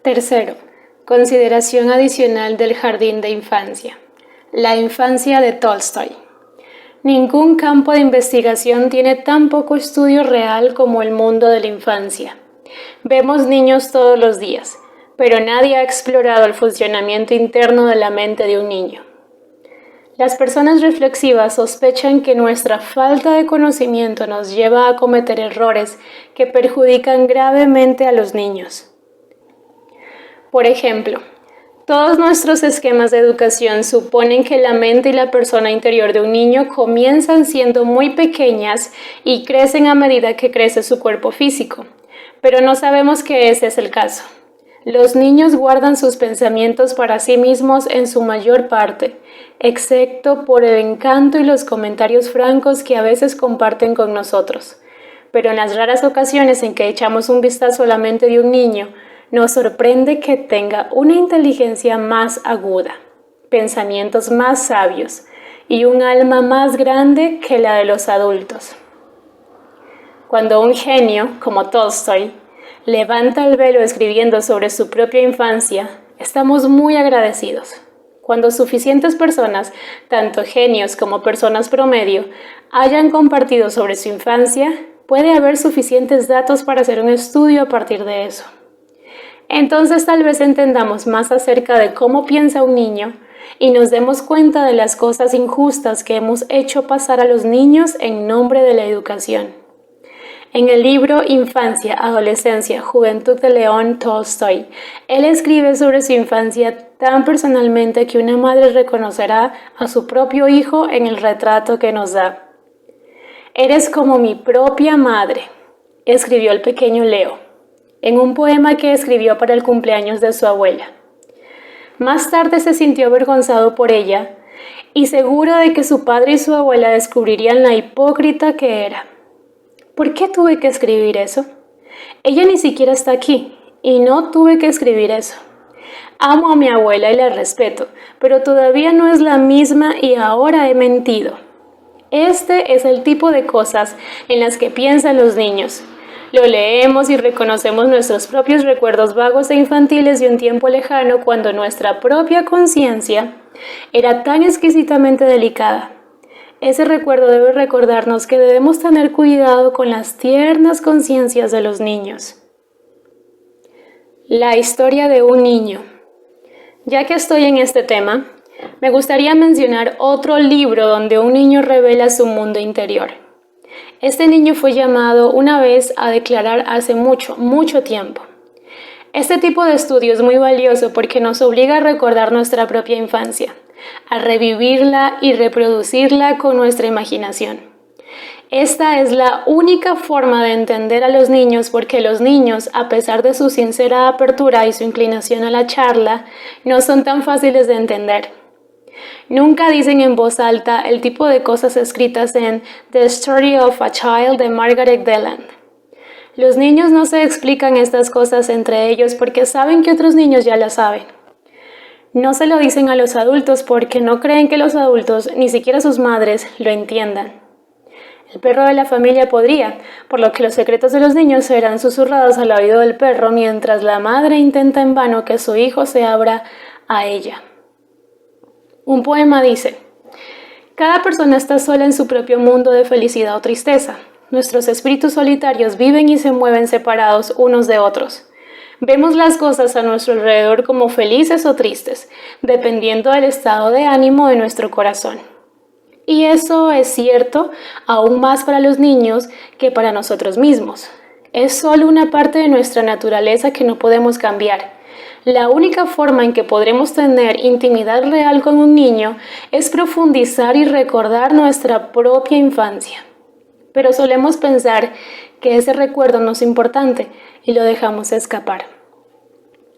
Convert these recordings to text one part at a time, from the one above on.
Tercero, consideración adicional del jardín de infancia. La infancia de Tolstoy. Ningún campo de investigación tiene tan poco estudio real como el mundo de la infancia. Vemos niños todos los días, pero nadie ha explorado el funcionamiento interno de la mente de un niño. Las personas reflexivas sospechan que nuestra falta de conocimiento nos lleva a cometer errores que perjudican gravemente a los niños. Por ejemplo, todos nuestros esquemas de educación suponen que la mente y la persona interior de un niño comienzan siendo muy pequeñas y crecen a medida que crece su cuerpo físico, pero no sabemos que ese es el caso. Los niños guardan sus pensamientos para sí mismos en su mayor parte, excepto por el encanto y los comentarios francos que a veces comparten con nosotros. Pero en las raras ocasiones en que echamos un vistazo a la mente de un niño, nos sorprende que tenga una inteligencia más aguda, pensamientos más sabios y un alma más grande que la de los adultos. Cuando un genio, como Tolstoy, levanta el velo escribiendo sobre su propia infancia, estamos muy agradecidos. Cuando suficientes personas, tanto genios como personas promedio, hayan compartido sobre su infancia, puede haber suficientes datos para hacer un estudio a partir de eso. Entonces tal vez entendamos más acerca de cómo piensa un niño y nos demos cuenta de las cosas injustas que hemos hecho pasar a los niños en nombre de la educación. En el libro Infancia, Adolescencia, Juventud de León Tolstoy, él escribe sobre su infancia tan personalmente que una madre reconocerá a su propio hijo en el retrato que nos da. «Eres como mi propia madre», escribió el pequeño Leo, en un poema que escribió para el cumpleaños de su abuela. Más tarde se sintió avergonzado por ella y seguro de que su padre y su abuela descubrirían la hipócrita que era. ¿Por qué tuve que escribir eso? Ella ni siquiera está aquí y no tuve que escribir eso. Amo a mi abuela y la respeto, pero todavía no es la misma y ahora he mentido. Este es el tipo de cosas en las que piensan los niños. Lo leemos y reconocemos nuestros propios recuerdos vagos e infantiles de un tiempo lejano cuando nuestra propia conciencia era tan exquisitamente delicada. Ese recuerdo debe recordarnos que debemos tener cuidado con las tiernas conciencias de los niños. La historia de un niño. Ya que estoy en este tema, me gustaría mencionar otro libro donde un niño revela su mundo interior. Este niño fue llamado una vez a declarar hace mucho tiempo. Este tipo de estudio es muy valioso porque nos obliga a recordar nuestra propia infancia, a revivirla y reproducirla con nuestra imaginación. Esta es la única forma de entender a los niños porque los niños, a pesar de su sincera apertura y su inclinación a la charla, no son tan fáciles de entender. Nunca dicen en voz alta el tipo de cosas escritas en The Story of a Child de Margaret Deland. Los niños no se explican estas cosas entre ellos porque saben que otros niños ya las saben. No se lo dicen a los adultos porque no creen que los adultos, ni siquiera sus madres, lo entiendan. El perro de la familia podría, por lo que los secretos de los niños serán susurrados al oído del perro mientras la madre intenta en vano que su hijo se abra a ella. Un poema dice: «Cada persona está sola en su propio mundo de felicidad o tristeza. Nuestros espíritus solitarios viven y se mueven separados unos de otros. Vemos las cosas a nuestro alrededor como felices o tristes, dependiendo del estado de ánimo de nuestro corazón». Y eso es cierto aún más para los niños que para nosotros mismos. Es solo una parte de nuestra naturaleza que no podemos cambiar. La única forma en que podremos tener intimidad real con un niño es profundizar y recordar nuestra propia infancia. Pero solemos pensar que ese recuerdo no es importante y lo dejamos escapar.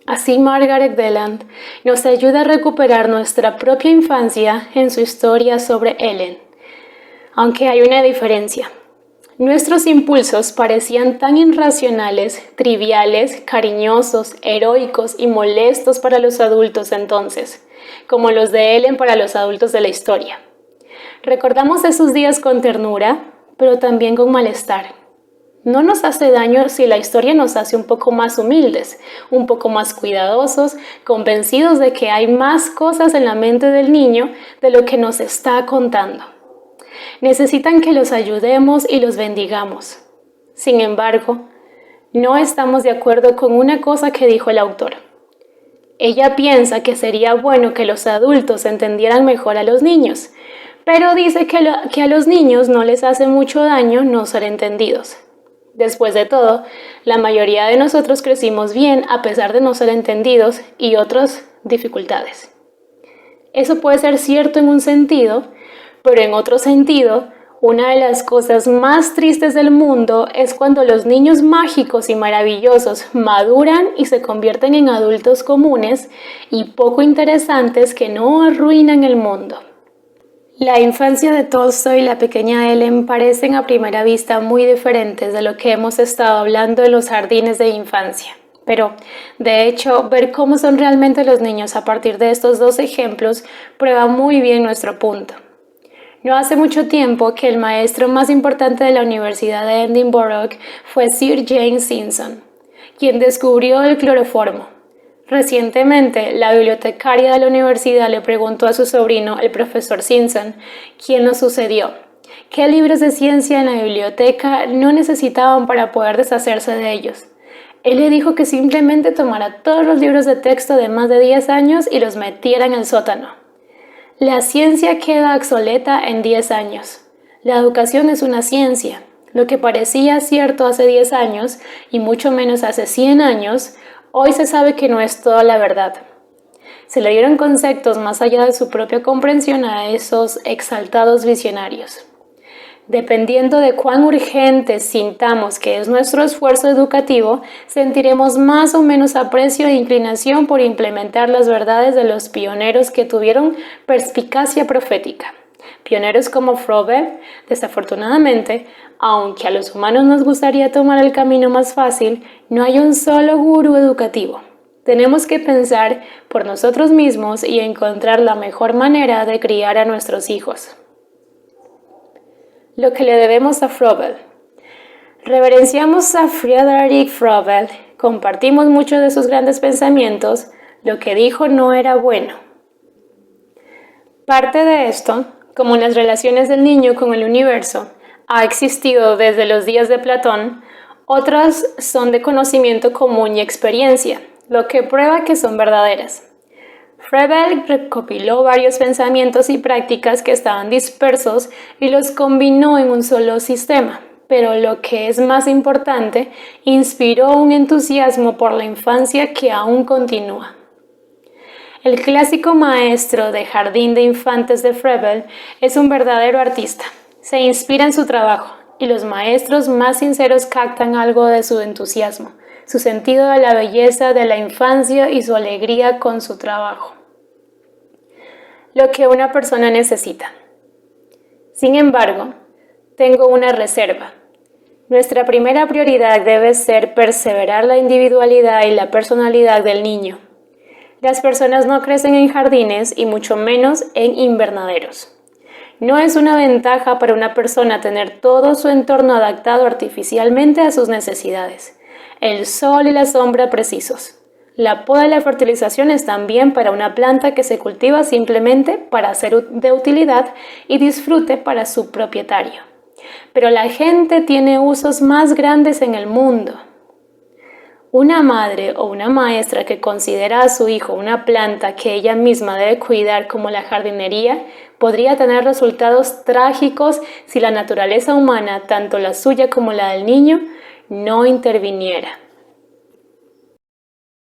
Así Margaret Deland nos ayuda a recuperar nuestra propia infancia en su historia sobre Ellen. Aunque hay una diferencia. Nuestros impulsos parecían tan irracionales, triviales, cariñosos, heroicos y molestos para los adultos entonces, como los de Ellen para los adultos de la historia. Recordamos esos días con ternura, pero también con malestar. No nos hace daño si la historia nos hace un poco más humildes, un poco más cuidadosos, convencidos de que hay más cosas en la mente del niño de lo que nos está contando. Necesitan que los ayudemos y los bendigamos. Sin embargo, no estamos de acuerdo con una cosa que dijo el autor. Ella piensa que sería bueno que los adultos entendieran mejor a los niños, pero dice que a los niños no les hace mucho daño no ser entendidos. Después de todo, la mayoría de nosotros crecimos bien a pesar de no ser entendidos y otras dificultades. Eso puede ser cierto en un sentido, pero en otro sentido, una de las cosas más tristes del mundo es cuando los niños mágicos y maravillosos maduran y se convierten en adultos comunes y poco interesantes que no arruinan el mundo. La infancia de Tolstoy y la pequeña Ellen parecen a primera vista muy diferentes de lo que hemos estado hablando en los jardines de infancia. Pero, de hecho, ver cómo son realmente los niños a partir de estos dos ejemplos prueba muy bien nuestro punto. No hace mucho tiempo que el maestro más importante de la Universidad de Edinburgh fue Sir James Simpson, quien descubrió el cloroformo. Recientemente, la bibliotecaria de la universidad le preguntó a su sobrino, el profesor Simpson, quién lo sucedió, qué libros de ciencia en la biblioteca no necesitaban para poder deshacerse de ellos. Él le dijo que simplemente tomara todos los libros de texto de más de 10 años y los metiera en el sótano. La ciencia queda obsoleta en 10 años. La educación es una ciencia. Lo que parecía cierto hace 10 años, y mucho menos hace 100 años, hoy se sabe que no es toda la verdad. Se le dieron conceptos más allá de su propia comprensión a esos exaltados visionarios. Dependiendo de cuán urgente sintamos que es nuestro esfuerzo educativo, sentiremos más o menos aprecio e inclinación por implementar las verdades de los pioneros que tuvieron perspicacia profética. Pioneros como Froebel, desafortunadamente, aunque a los humanos nos gustaría tomar el camino más fácil, no hay un solo gurú educativo. Tenemos que pensar por nosotros mismos y encontrar la mejor manera de criar a nuestros hijos. Lo que le debemos a Froebel. Reverenciamos a Friedrich Froebel, compartimos muchos de sus grandes pensamientos, lo que dijo no era bueno. Parte de esto, como en las relaciones del niño con el universo, ha existido desde los días de Platón, otras son de conocimiento común y experiencia, lo que prueba que son verdaderas. Froebel recopiló varios pensamientos y prácticas que estaban dispersos y los combinó en un solo sistema, pero lo que es más importante, inspiró un entusiasmo por la infancia que aún continúa. El clásico maestro de jardín de infantes de Froebel es un verdadero artista. Se inspira en su trabajo y los maestros más sinceros captan algo de su entusiasmo, su sentido de la belleza de la infancia y su alegría con su trabajo. Lo que una persona necesita. Sin embargo, tengo una reserva. Nuestra primera prioridad debe ser perseverar la individualidad y la personalidad del niño. Las personas no crecen en jardines y mucho menos en invernaderos. No es una ventaja para una persona tener todo su entorno adaptado artificialmente a sus necesidades. El sol y la sombra precisos. La poda y la fertilización están bien para una planta que se cultiva simplemente para ser de utilidad y disfrute para su propietario. Pero la gente tiene usos más grandes en el mundo. Una madre o una maestra que considera a su hijo una planta que ella misma debe cuidar como la jardinería podría tener resultados trágicos si la naturaleza humana, tanto la suya como la del niño, no interviniera.